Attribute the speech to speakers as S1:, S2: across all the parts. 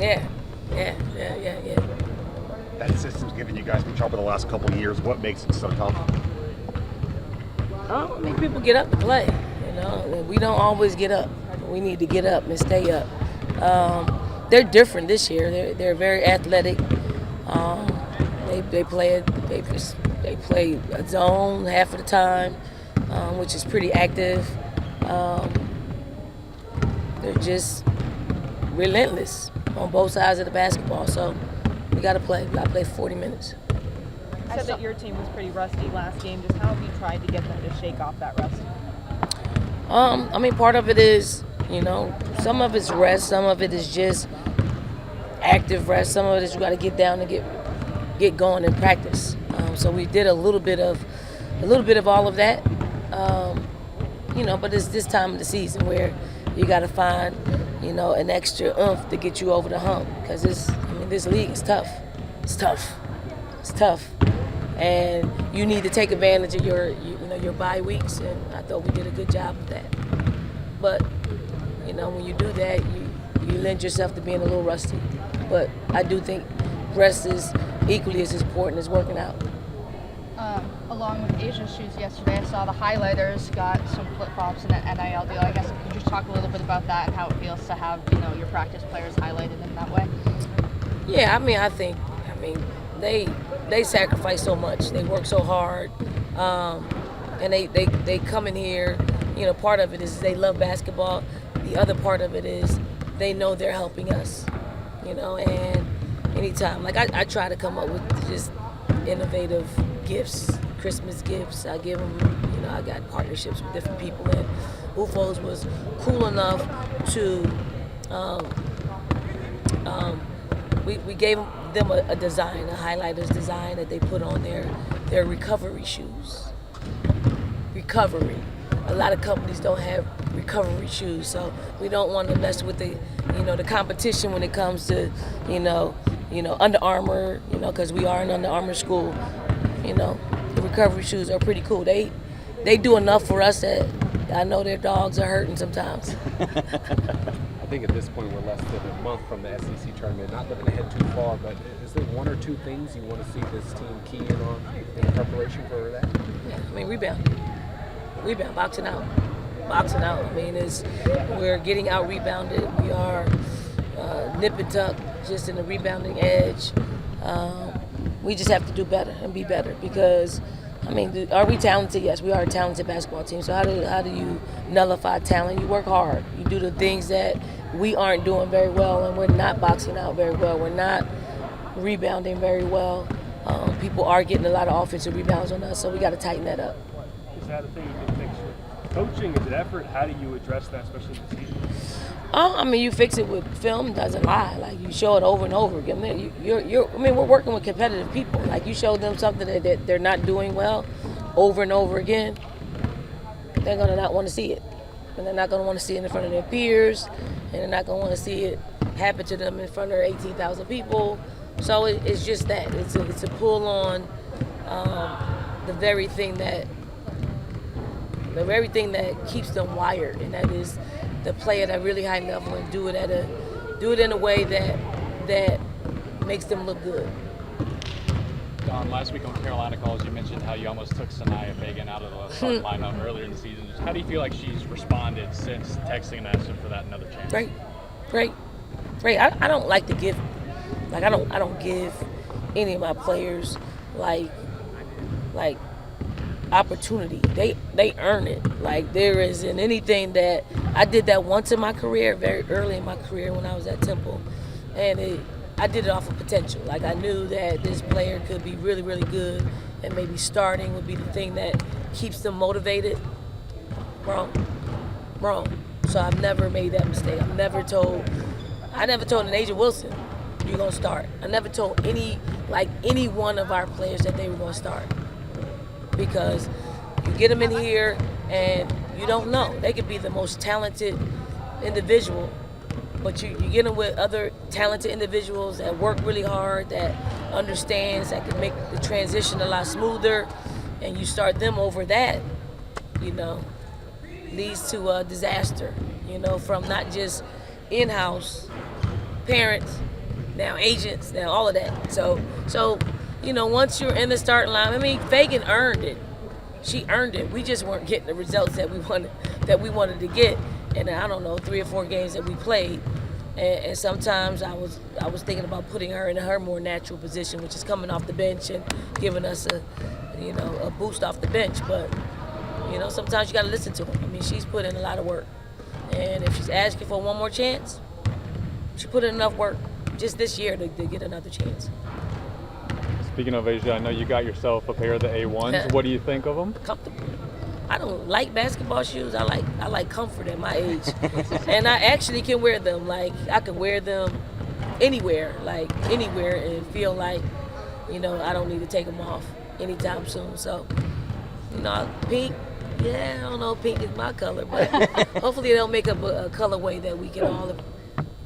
S1: Yeah, yeah.
S2: That system's given you guys some trouble the last couple of years. What makes it so tough?
S1: I mean, people get up to play. You know, we don't always get up. We need to get up and stay up. They're different this year. They're very athletic. Um, they play a zone half of the time, which is pretty active. Um, they're just relentless on both sides of the basketball. So we got to play. We got to play 40 minutes.
S3: You said that your team was pretty rusty last game. Just how have you tried to get them to shake off that rust?
S1: I mean, part of it is, some of it's rest, some of it is just active rest, some of it is you got to get down and get going in practice. So we did a little bit of all of that. But it's this time of the season where you got to find, an extra oomph to get you over the hump because this league is tough. It's tough. And you need to take advantage of your bye weeks, and I thought we did a good job of that. But when you do that, you lend yourself to being a little rusty. But I do think rest is equally as important as working out.
S4: Along with Asia's shoes yesterday, I saw the highlighters got some flip-flops in an NIL deal. I guess could you just talk a little bit about that and how it feels to have your practice players highlighted in that way?
S1: Yeah, I think they sacrifice so much. They work so hard, and they come in here. Part of it is they love basketball. The other part of it is they know they're helping us. And anytime, like I try to come up with just innovative gifts, Christmas gifts. I give them. I got partnerships with different people, and UFOs was cool enough to. We gave them a design, a highlighters design that they put on their recovery shoes. Recovery. A lot of companies don't have recovery shoes, so we don't want to mess with the competition when it comes to Under Armour, because we are an Under Armour school. The recovery shoes are pretty cool. They do enough for us that I know their dogs are hurting sometimes.
S5: I think at this point we're less than a month from the SEC tournament. Not looking ahead too far, but is there one or two things you want to see this team key in on in preparation for that?
S1: Yeah, rebound, boxing out. We're getting out rebounded. We are nip and tuck, just in the rebounding edge. We just have to do better and be better because. Are we talented? Yes, we are a talented basketball team. So how do you nullify talent? You work hard. You do the things that we aren't doing very well, and we're not boxing out very well. We're not rebounding very well. People are getting a lot of offensive rebounds on us, so we got to tighten that up.
S6: Is that a thing you can fix with coaching? Is it effort? How do you address that, especially this season?
S1: You fix it with film. Doesn't lie. Like you show it over and over again. We're working with competitive people. Like you show them something that they're not doing well, over and over again. They're gonna not want to see it, and they're not gonna want to see it in front of their peers, and they're not gonna want to see it happen to them in front of 18,000 people. So it's just that. It's a pull on the very thing that keeps them wired, and that is to play at a really high level and do it in a way that makes them look good.
S7: Don, last week on Carolina Calls, you mentioned how you almost took Sanaya Fagan out of the starting lineup earlier in the season. How do you feel like she's responded since texting and asking for that another chance?
S1: Great. I don't like to give, I don't give any of my players like opportunity. They earn it. Like there isn't anything that I did that once in my career, very early in my career when I was at Temple, and I did it off of potential. Like I knew that this player could be really, really good, and maybe starting would be the thing that keeps them motivated. Wrong. So I've never made that mistake. I never told an Asia Wilson, you're gonna start. I never told any one of our players that they were gonna start. Because you get them in here and you don't know. They could be the most talented individual, but you get them with other talented individuals that work really hard, that understands, that can make the transition a lot smoother, and you start them over that, leads to a disaster, from not just in-house parents, now agents, now all of that. So once you're in the starting line, I mean, Fagan earned it. She earned it. We just weren't getting the results that we wanted to get. And I don't know, 3 or 4 games that we played. And sometimes I was thinking about putting her in her more natural position, which is coming off the bench and giving us a boost off the bench. But sometimes you got to listen to her. I mean, she's put in a lot of work, and if she's asking for one more chance, she put in enough work just this year to get another chance.
S8: Speaking of Asia, I know you got yourself a pair of the A1s. What do you think of them?
S1: Comfortable. I don't like basketball shoes. I like comfort at my age, and I actually can wear them. Like I can wear them anywhere, and feel like I don't need to take them off anytime soon. So pink. Yeah, I don't know. Pink is my color, but hopefully they'll make up a colorway that we can all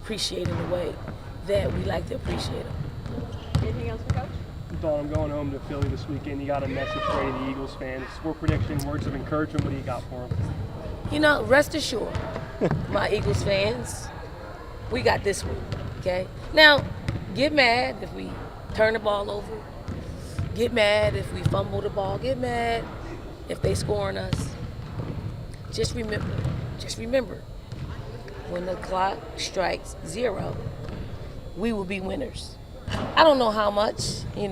S1: appreciate in the way that we like to appreciate them.
S3: Anything else for Coach?
S6: Dawn, I'm going home to Philly this weekend. You got a message for any of the Eagles fans? Score prediction, words of encouragement. What do you got for them?
S1: Rest assured, my Eagles fans, we got this one, okay? Now, get mad if we turn the ball over. Get mad if we fumble the ball. Get mad if they score on us. Just remember, when the clock strikes 0, we will be winners. I don't know how much, I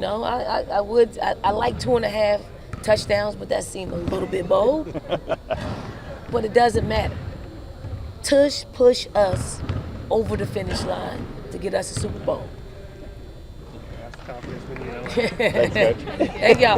S1: like 2.5 touchdowns, but that seemed a little bit bold. But it doesn't matter. Push us over the finish line to get us a Super Bowl.
S6: That's the confidence we need.
S8: Thanks, Coach.
S1: Thank y'all.